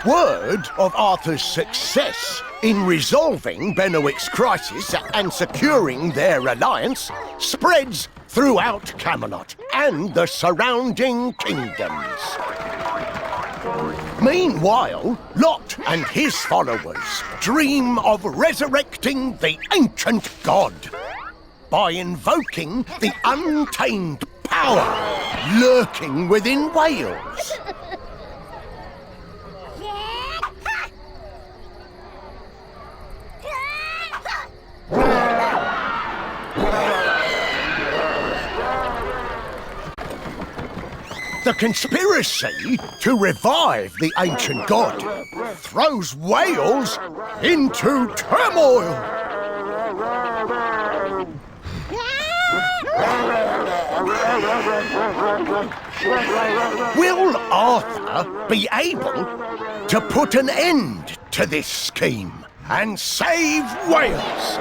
Word of Arthur's success in resolving Benwick's crisis and securing their alliance spreads throughout Camelot and the surrounding kingdoms. Meanwhile, Lot and his followers dream of resurrecting the ancient god by invoking the untamed power lurking within Wales. The conspiracy to revive the ancient god throws Wales into turmoil. Will Arthur be able to put an end to this scheme and save Wales?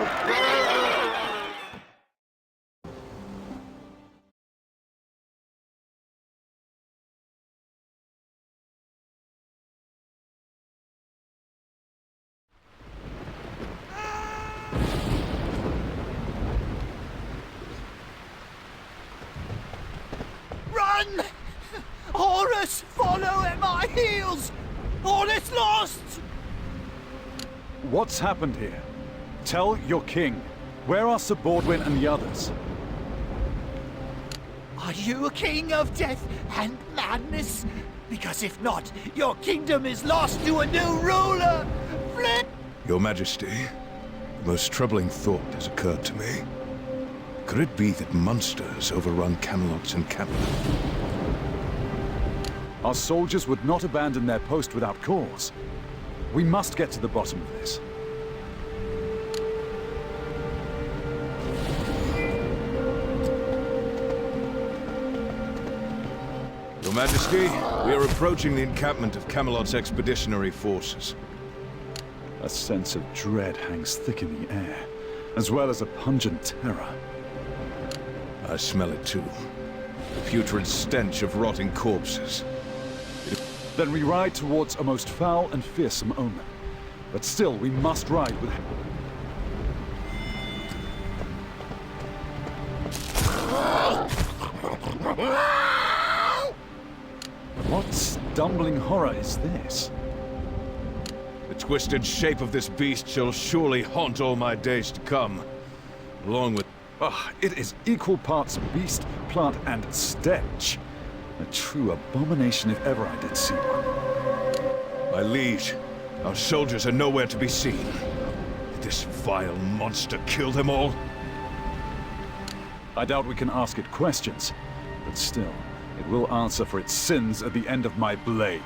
Run! Horus, follow at my heels! All is lost! What's happened here? Tell your king. Where are Sir Baldwin and the others? Are you a king of death and madness? Because if not, your kingdom is lost to a new ruler! Flip! Your Majesty, the most troubling thought has occurred to me. Could it be that monsters overrun Camelot's encampment? Our soldiers would not abandon their post without cause. We must get to the bottom of this. Your Majesty, we are approaching the encampment of Camelot's expeditionary forces. A sense of dread hangs thick in the air, as well as a pungent terror. I smell it too. The putrid stench of rotting corpses. Then we ride towards a most foul and fearsome omen. But still, we must ride with him. What stumbling horror is this? The twisted shape of this beast shall surely haunt all my days to come, along with... It is equal parts beast, plant, and stench. A true abomination if ever I did see one. My liege, our soldiers are nowhere to be seen. Did this vile monster kill them all? I doubt we can ask it questions, but still, it will answer for its sins at the end of my blade.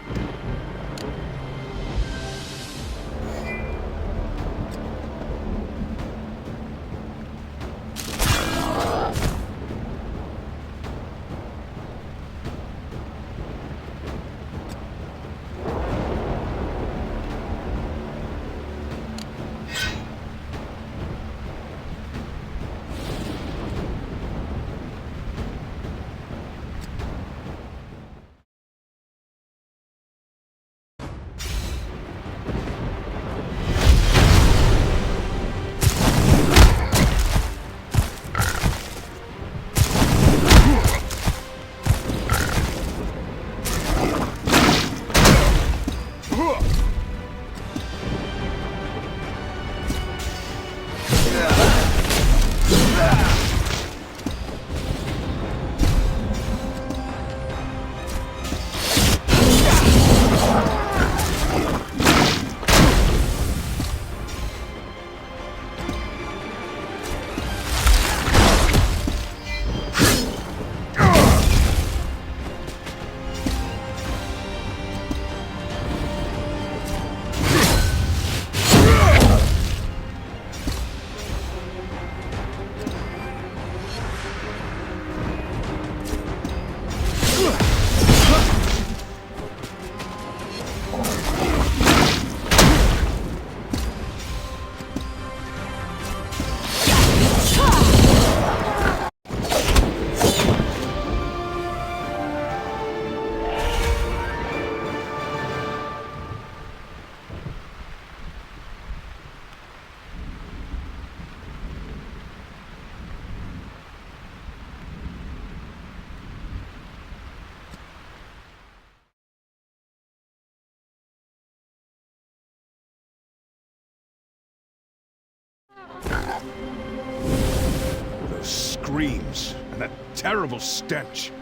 Those screams and that terrible stench.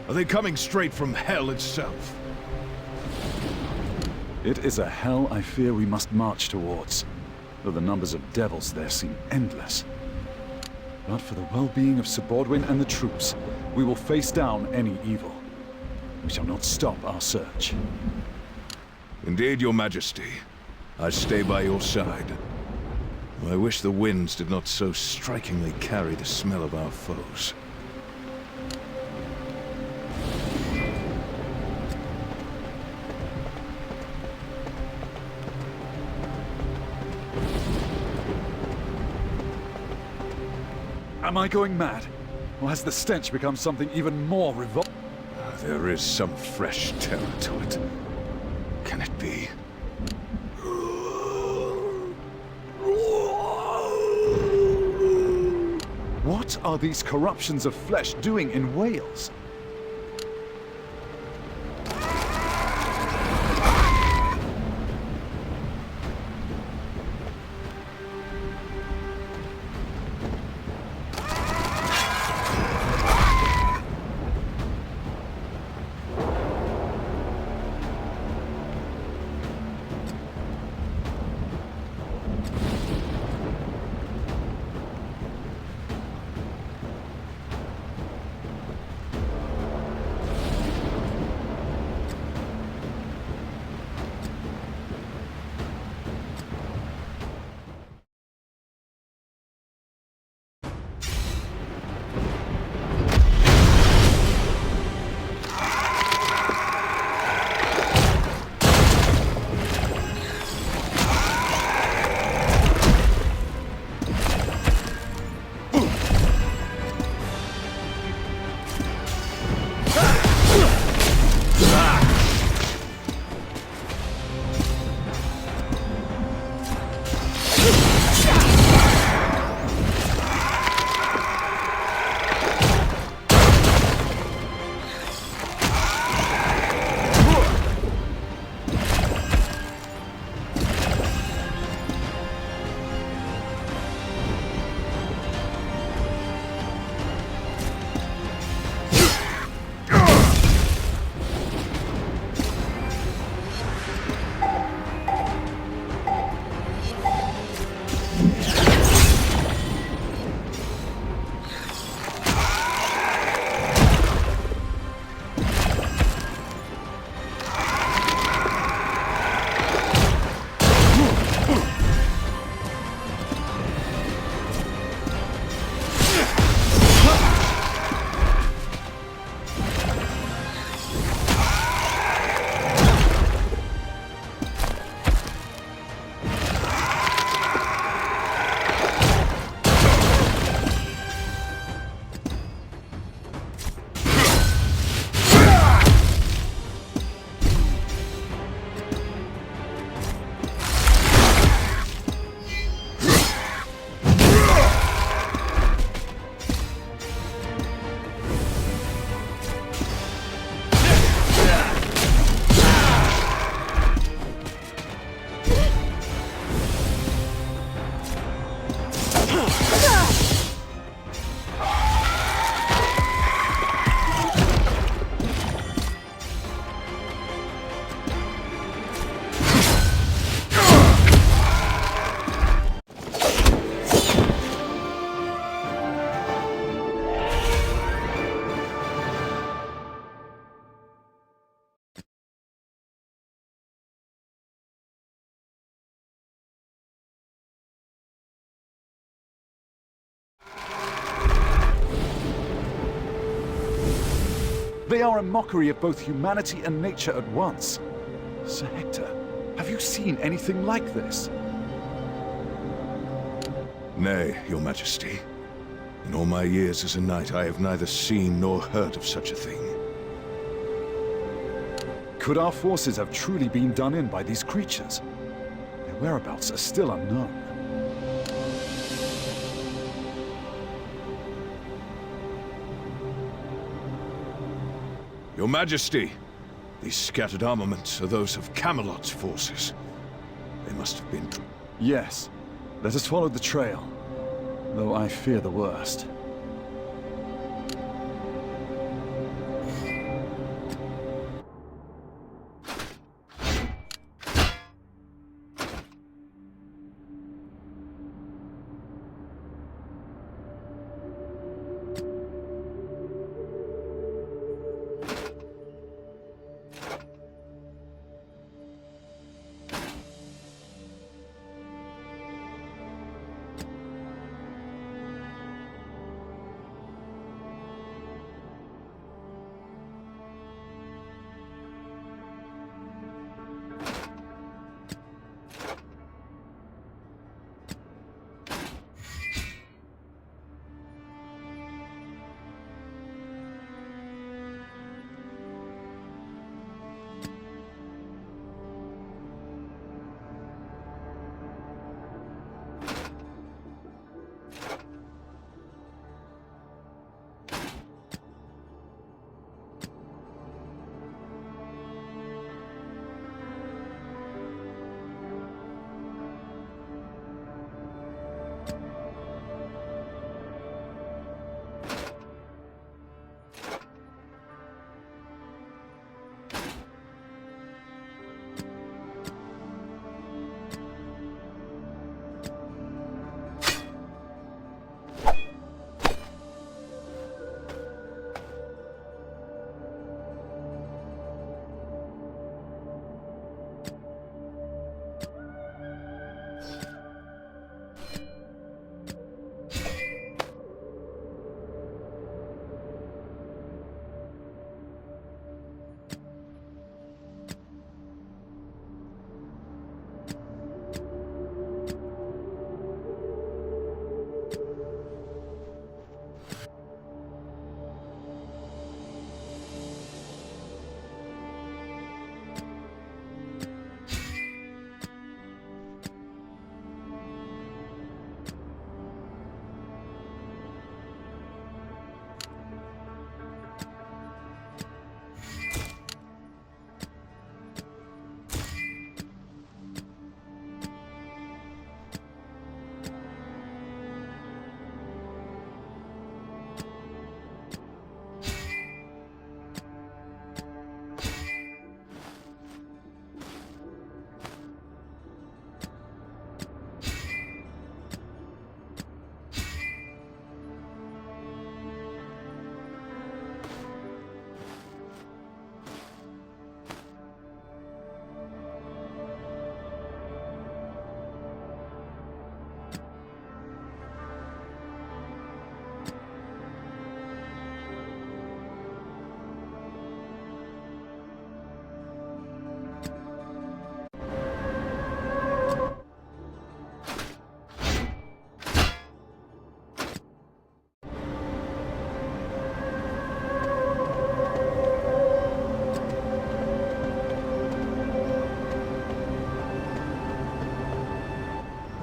Are they coming straight from hell itself? It is a hell I fear we must march towards, though the numbers of devils there seem endless. But for the well-being of Sir Baldwin and the troops, we will face down any evil. We shall not stop our search. Indeed, Your Majesty. I stay by your side. I wish the winds did not so strikingly carry the smell of our foes. Am I going mad? Or has the stench become something even more revolting? There is some fresh terror to it. Can it be? What are these corruptions of flesh doing in Wales? They are a mockery of both humanity and nature at once. Sir Hector, have you seen anything like this? Nay, Your Majesty. In all my years as a knight, I have neither seen nor heard of such a thing. Could our forces have truly been done in by these creatures? Their whereabouts are still unknown. Your Majesty, these scattered armaments are those of Camelot's forces. They must have been... Yes. Let us follow the trail. though I fear the worst.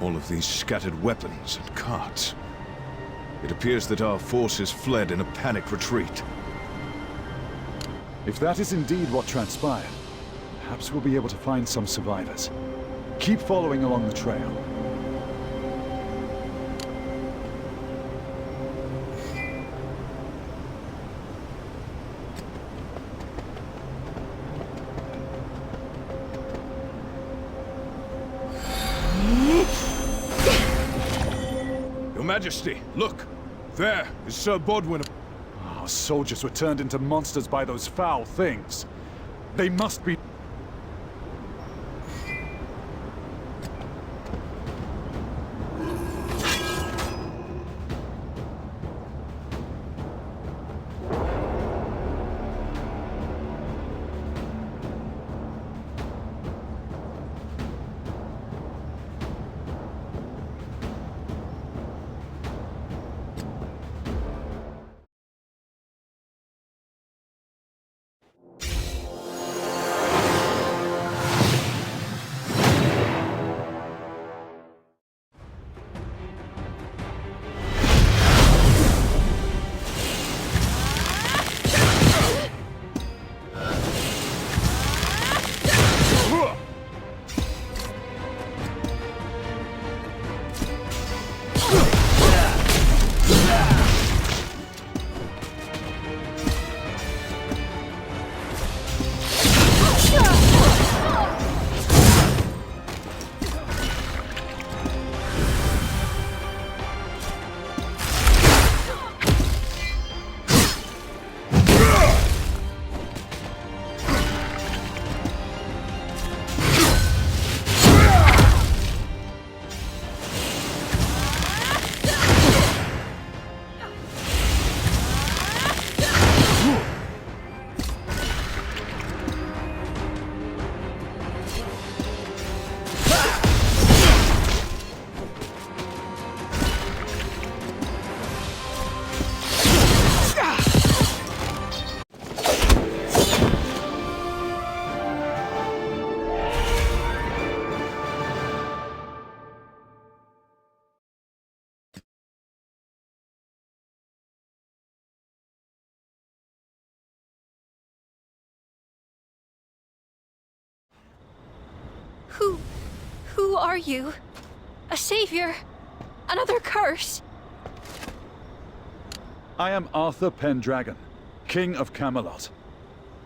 All of these scattered weapons and carts. It appears that our forces fled in a panicked retreat. If that is indeed what transpired, perhaps we'll be able to find some survivors. Keep following along the trail. Your Majesty, look! There is Sir Bodwin. Our soldiers were turned into monsters by those foul things. They must be... Who are you? A savior? Another curse? I am Arthur Pendragon, King of Camelot.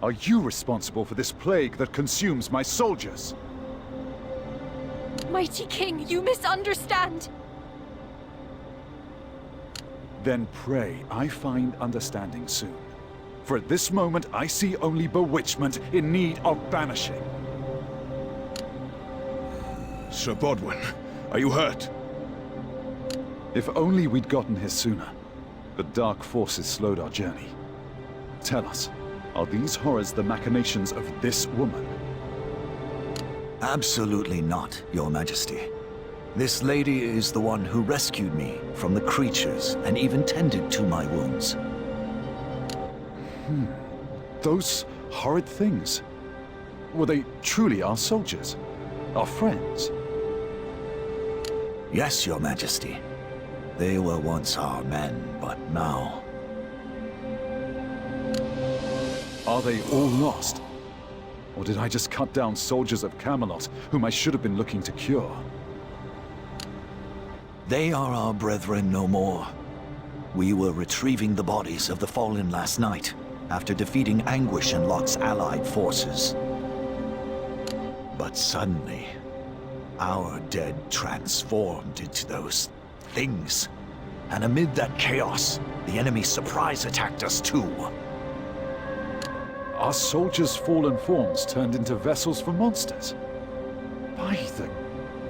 Are you responsible for this plague that consumes my soldiers? Mighty King, you misunderstand! Then pray I find understanding soon. For at this moment I see only bewitchment in need of banishing. Sir Bodwin, are you hurt? If only we'd gotten here sooner. The dark forces slowed our journey. Tell us, are these horrors the machinations of this woman? Absolutely not, Your Majesty. This lady is the one who rescued me from the creatures and even tended to my wounds. Those horrid things. Were they truly our soldiers? Our friends? Yes, Your Majesty. They were once our men, but now... Are they all lost? Or did I just cut down soldiers of Camelot, whom I should have been looking to cure? They are our brethren no more. We were retrieving the bodies of the fallen last night, after defeating Anguish and Locke's allied forces. But suddenly, our dead transformed into those things. And amid that chaos, the enemy surprise attacked us too. Our soldiers' fallen forms turned into vessels for monsters? By the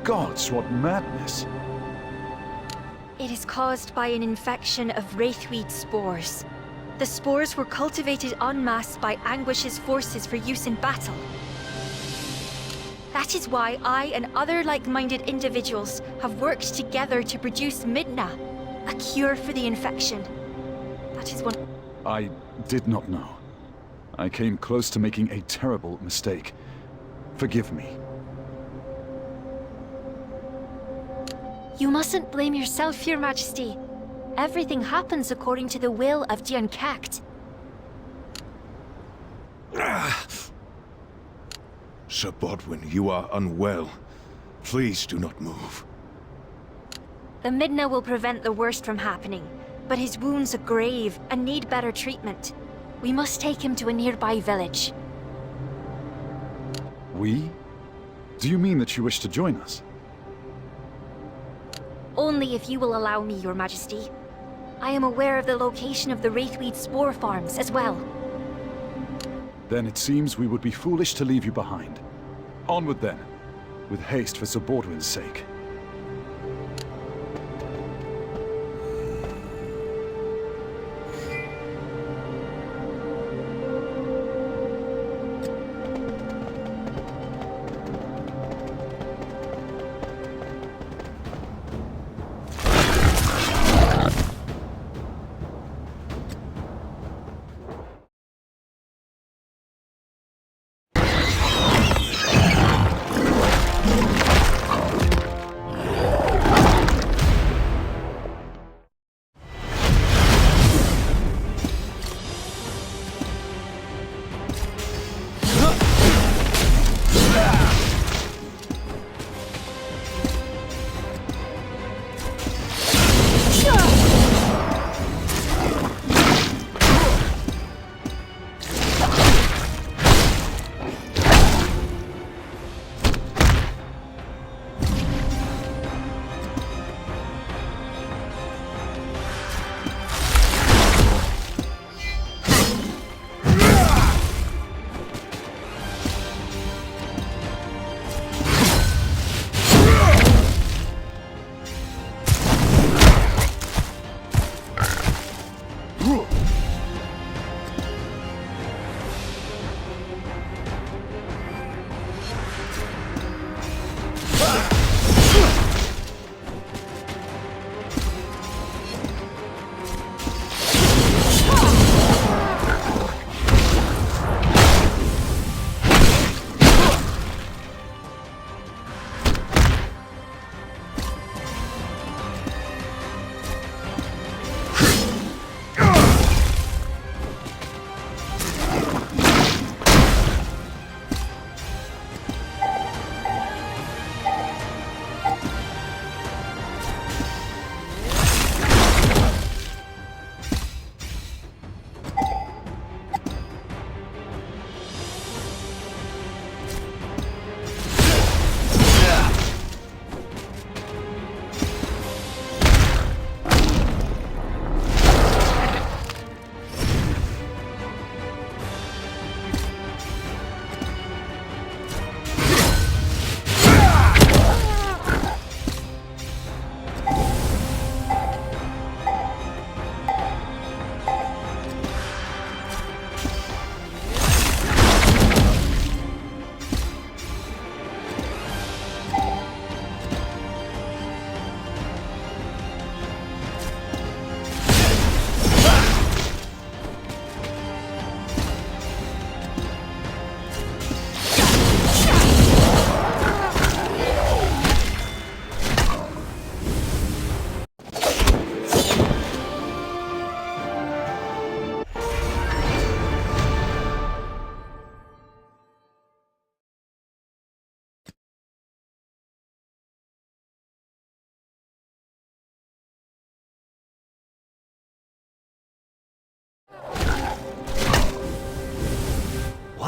gods, what madness! It is caused by an infection of wraithweed spores. The spores were cultivated en masse by Anguish's forces for use in battle. That is why I and other like-minded individuals have worked together to produce Midna, a cure for the infection. That is one... I did not know. I came close to making a terrible mistake. Forgive me. You mustn't blame yourself, Your Majesty. Everything happens according to the will of the Uncact. Sir Bodwin, you are unwell. Please do not move. The Midna will prevent the worst from happening, but his wounds are grave and need better treatment. We must take him to a nearby village. We? Do you mean that you wish to join us? Only if you will allow me, Your Majesty. I am aware of the location of the Wraithweed spore farms as well. Then it seems we would be foolish to leave you behind. Onward then, with haste for Sir Bodwin's sake.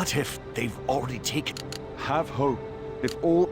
What if they've already taken... Have hope. If all